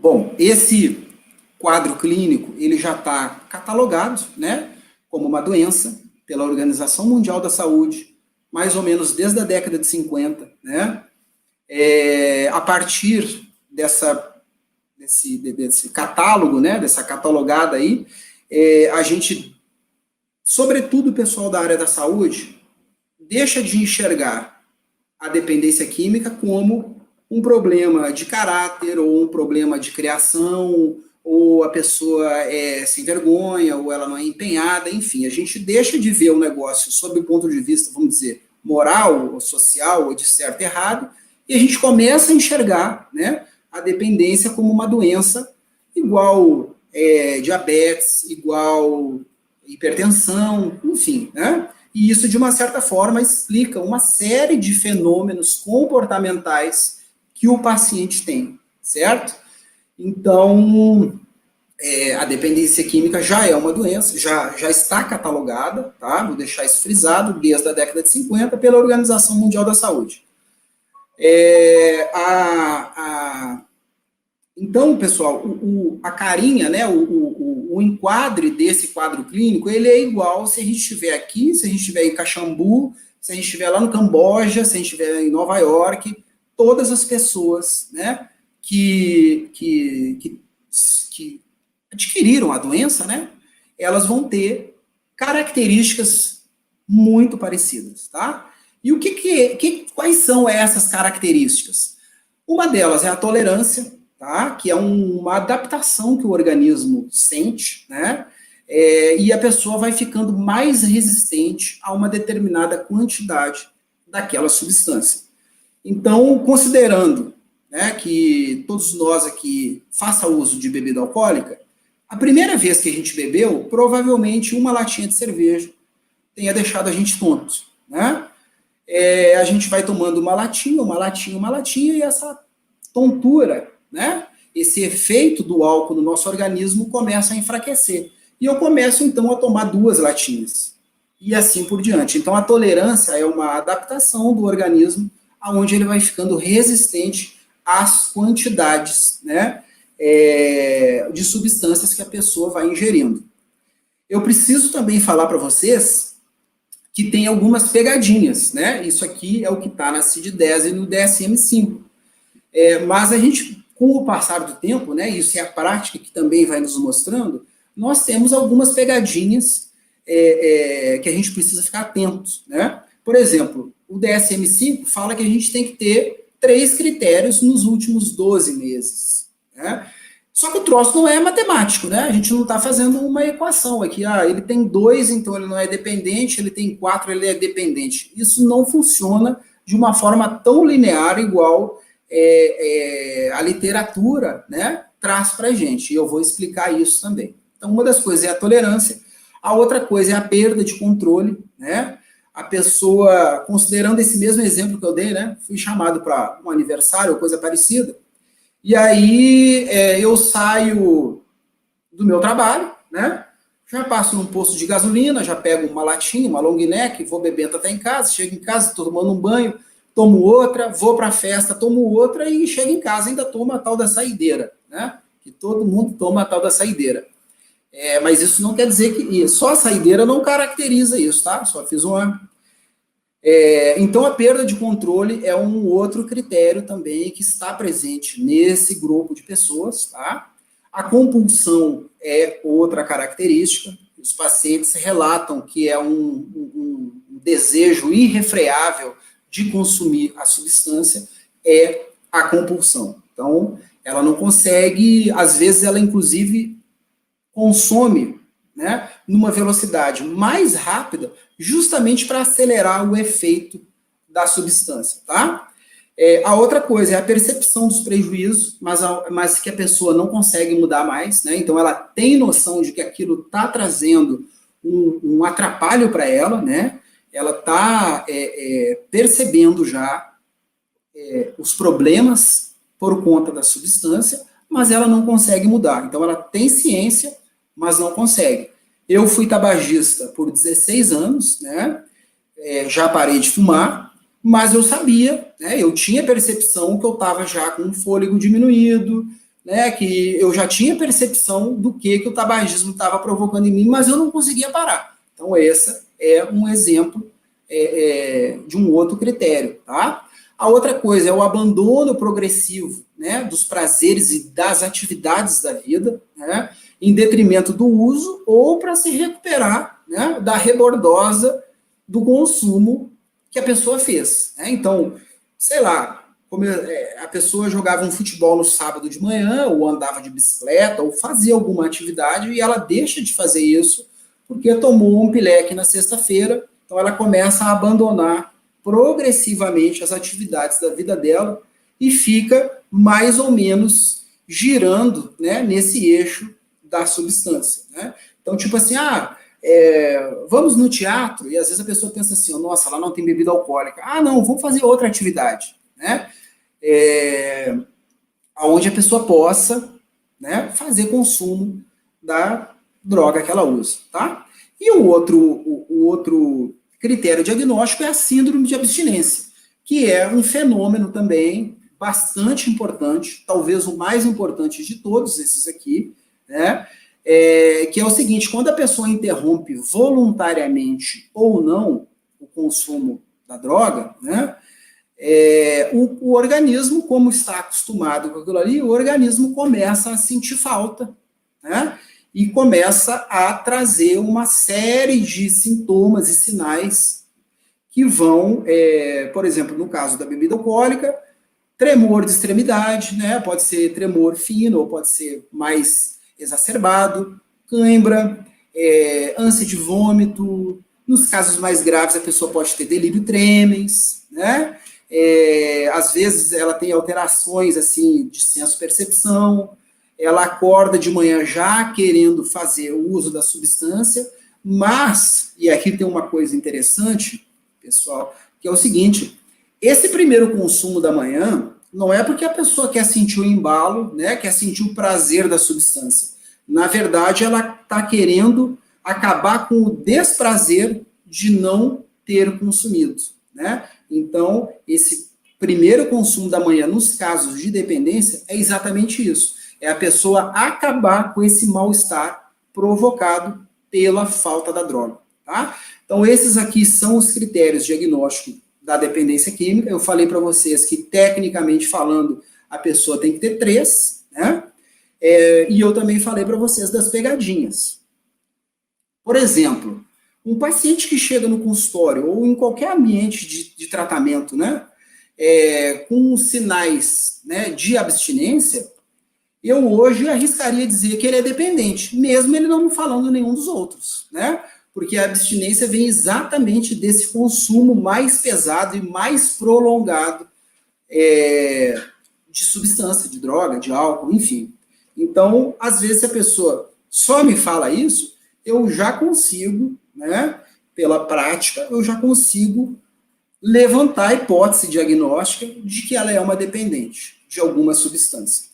Bom, esse quadro clínico, ele já está catalogado, né, como uma doença pela Organização Mundial da Saúde, mais ou menos desde a década de 50, né, a partir desse catálogo, né, dessa catalogada aí, a gente, sobretudo o pessoal da área da saúde, deixa de enxergar a dependência química como um problema de caráter, ou um problema de criação, ou a pessoa é sem vergonha, ou ela não é empenhada, enfim, a gente deixa de ver o negócio sob o ponto de vista, vamos dizer, moral, ou social, ou de certo e errado, e a gente começa a enxergar, né, a dependência como uma doença igual diabetes, igual hipertensão, enfim, né? E isso, de uma certa forma, explica uma série de fenômenos comportamentais que o paciente tem, certo? Então, a dependência química já é uma doença, já está catalogada, tá? Vou deixar isso frisado, desde a década de 50, pela Organização Mundial da Saúde. Então, pessoal, a carinha, né, o enquadre desse quadro clínico, ele é igual se a gente estiver aqui, se a gente estiver em Caxambu, se a gente estiver lá no Camboja, se a gente estiver em Nova York, todas as pessoas, né, que adquiriram a doença, né, elas vão ter características muito parecidas, tá? E quais são essas características? Uma delas é a tolerância, tá? Que é uma adaptação que o organismo sente, né? E a pessoa vai ficando mais resistente a uma determinada quantidade daquela substância. Então, considerando, né, que todos nós aqui façam uso de bebida alcoólica, a primeira vez que a gente bebeu, provavelmente uma latinha de cerveja tenha deixado a gente tonto, né? A gente vai tomando uma latinha, e essa tontura, né, esse efeito do álcool no nosso organismo começa a enfraquecer. E eu começo, então, a tomar 2 latinhas. E assim por diante. Então, a tolerância é uma adaptação do organismo, onde ele vai ficando resistente às quantidades, né, de substâncias que a pessoa vai ingerindo. Eu preciso também falar para vocês que tem algumas pegadinhas, né? Isso aqui é o que está na CID-10 e no DSM-5. Mas a gente, com o passar do tempo, né, isso é a prática que também vai nos mostrando, nós temos algumas pegadinhas que a gente precisa ficar atentos, né? Por exemplo, o DSM-5 fala que a gente tem que ter 3 critérios nos últimos 12 meses, né? Só que o troço não é matemático, né? A gente não está fazendo uma equação aqui. Ele tem 2, então ele não é dependente, ele tem 4, ele é dependente. Isso não funciona de uma forma tão linear, igual a literatura, né, traz para a gente. E eu vou explicar isso também. Então, uma das coisas é a tolerância, a outra coisa é a perda de controle, né? A pessoa, considerando esse mesmo exemplo que eu dei, né, fui chamado para um aniversário ou coisa parecida, e aí eu saio do meu trabalho, né, já passo num posto de gasolina, já pego uma latinha, uma long neck, vou bebendo até em casa, chego em casa, estou tomando um banho, tomo outra, vou para a festa, tomo outra e chego em casa ainda tomo a tal da saideira, né, que todo mundo toma a tal da saideira. Mas isso não quer dizer que só a saideira não caracteriza isso, tá? Só fiz uma... então, a perda de controle é um outro critério também que está presente nesse grupo de pessoas, tá? A compulsão é outra característica. Os pacientes relatam que é um desejo irrefreável de consumir a substância, é a compulsão. Então, ela não consegue, às vezes ela inclusive consome, né, numa velocidade mais rápida, justamente para acelerar o efeito da substância, tá? A outra coisa é a percepção dos prejuízos, mas que a pessoa não consegue mudar mais, né? Então ela tem noção de que aquilo está trazendo um atrapalho para ela, né? Ela está percebendo já os problemas por conta da substância, mas ela não consegue mudar. Então ela tem ciência, mas não consegue. Eu fui tabagista por 16 anos, né? Já parei de fumar, mas eu sabia, né? Eu tinha percepção que eu estava já com um fôlego diminuído, né, que eu já tinha percepção do que o tabagismo estava provocando em mim, mas eu não conseguia parar. Então, esse é um exemplo de um outro critério, tá? A outra coisa é o abandono progressivo, né, dos prazeres e das atividades da vida, né, em detrimento do uso ou para se recuperar, né, da rebordosa do consumo que a pessoa fez, né? Então, sei lá, como a pessoa jogava um futebol no sábado de manhã, ou andava de bicicleta, ou fazia alguma atividade, e ela deixa de fazer isso porque tomou um pileque na sexta-feira, então ela começa a abandonar progressivamente as atividades da vida dela e fica mais ou menos girando, né, nesse eixo da substância, né? Então, tipo assim, vamos no teatro, e às vezes a pessoa pensa assim, nossa, lá não tem bebida alcoólica. Ah, não, vamos fazer outra atividade, né? Onde a pessoa possa, né, fazer consumo da droga que ela usa, tá? E o outro critério diagnóstico é a síndrome de abstinência, que é um fenômeno também bastante importante, talvez o mais importante de todos esses aqui, né? Que é o seguinte, quando a pessoa interrompe voluntariamente ou não o consumo da droga, né? O organismo, como está acostumado com aquilo ali, o organismo começa a sentir falta, né? E começa a trazer uma série de sintomas e sinais que vão, por exemplo, no caso da bebida alcoólica, tremor de extremidade, né? Pode ser tremor fino ou pode ser mais exacerbado, cãibra, ânsia de vômito. Nos casos mais graves, a pessoa pode ter delírio tremens, né? Às vezes ela tem alterações assim de senso-percepção, ela acorda de manhã já querendo fazer o uso da substância, mas, e aqui tem uma coisa interessante, pessoal, que é o seguinte, esse primeiro consumo da manhã não é porque a pessoa quer sentir o embalo, né, quer sentir o prazer da substância. Na verdade, ela está querendo acabar com o desprazer de não ter consumido, né? Então, esse primeiro consumo da manhã, nos casos de dependência, é exatamente isso. É a pessoa acabar com esse mal-estar provocado pela falta da droga, tá? Então, esses aqui são os critérios diagnósticos da dependência química. Eu falei para vocês que, tecnicamente falando, a pessoa tem que ter 3, né? E eu também falei para vocês das pegadinhas. Por exemplo, um paciente que chega no consultório ou em qualquer ambiente de tratamento, né, com sinais, né, de abstinência, eu hoje arriscaria dizer que ele é dependente, mesmo ele não falando nenhum dos outros, né? Porque a abstinência vem exatamente desse consumo mais pesado e mais prolongado de substância, de droga, de álcool, enfim. Então, às vezes, se a pessoa só me fala isso, eu já consigo, né, pela prática, eu já consigo levantar a hipótese diagnóstica de que ela é uma dependente de alguma substância.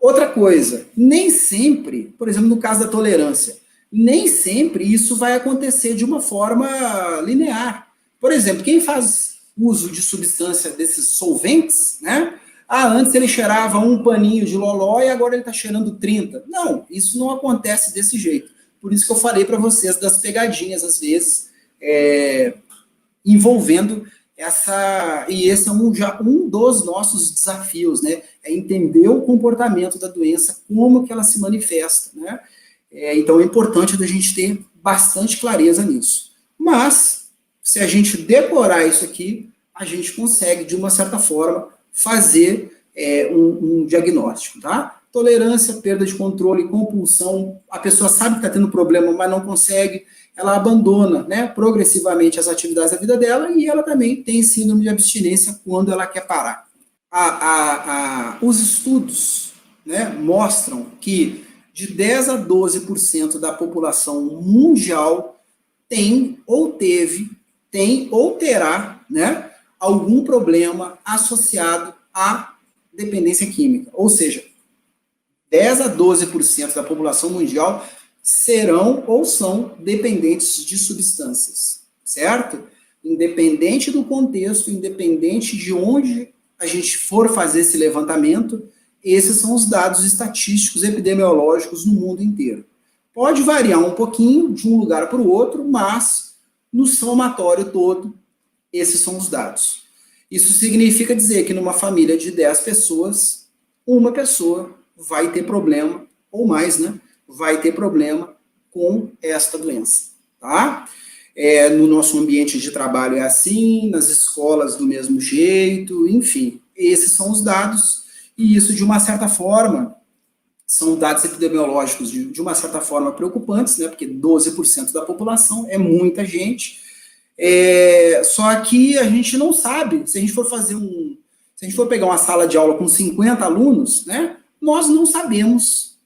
Outra coisa, nem sempre, por exemplo, no caso da tolerância, nem sempre isso vai acontecer de uma forma linear. Por exemplo, quem faz uso de substância desses solventes, né? Antes ele cheirava um paninho de loló e agora ele está cheirando 30. Não, isso não acontece desse jeito. Por isso que eu falei para vocês das pegadinhas, às vezes, envolvendo essa... E esse é já um dos nossos desafios, né? É entender o comportamento da doença, como que ela se manifesta, né? Então é importante a gente ter bastante clareza nisso. Mas, se a gente decorar isso aqui, a gente consegue, de uma certa forma, fazer um diagnóstico, tá? Tolerância, perda de controle, compulsão, a pessoa sabe que está tendo problema, mas não consegue, ela abandona, né, progressivamente as atividades da vida dela e ela também tem síndrome de abstinência quando ela quer parar. Os estudos, né, mostram que de 10 a 12% da população mundial tem ou teve, tem ou terá, né, algum problema associado à dependência química. Ou seja, 10 a 12% da população mundial serão ou são dependentes de substâncias, certo? Independente do contexto, independente de onde a gente for fazer esse levantamento, Esses são os dados estatísticos epidemiológicos no mundo inteiro. Pode variar um pouquinho de um lugar para o outro, mas no somatório todo, esses são os dados. Isso significa dizer que numa família de 10 pessoas, uma pessoa vai ter problema, ou mais, né? Vai ter problema com esta doença, tá? No nosso ambiente de trabalho é assim, nas escolas do mesmo jeito, enfim. Esses são os dados, e isso, de uma certa forma, são dados epidemiológicos de uma certa forma preocupantes, né? Porque 12% da população é muita gente. Só que a gente não sabe, se a gente for pegar uma sala de aula com 50 alunos, né? Nós não sabemos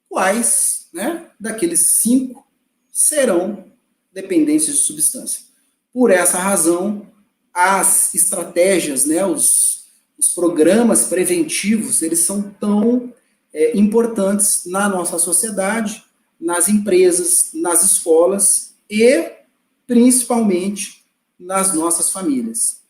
quais, né, daqueles 5 serão dependências de substância. Por essa razão, as estratégias, né, os programas preventivos, eles são tão importantes na nossa sociedade, nas empresas, nas escolas e, principalmente, nas nossas famílias.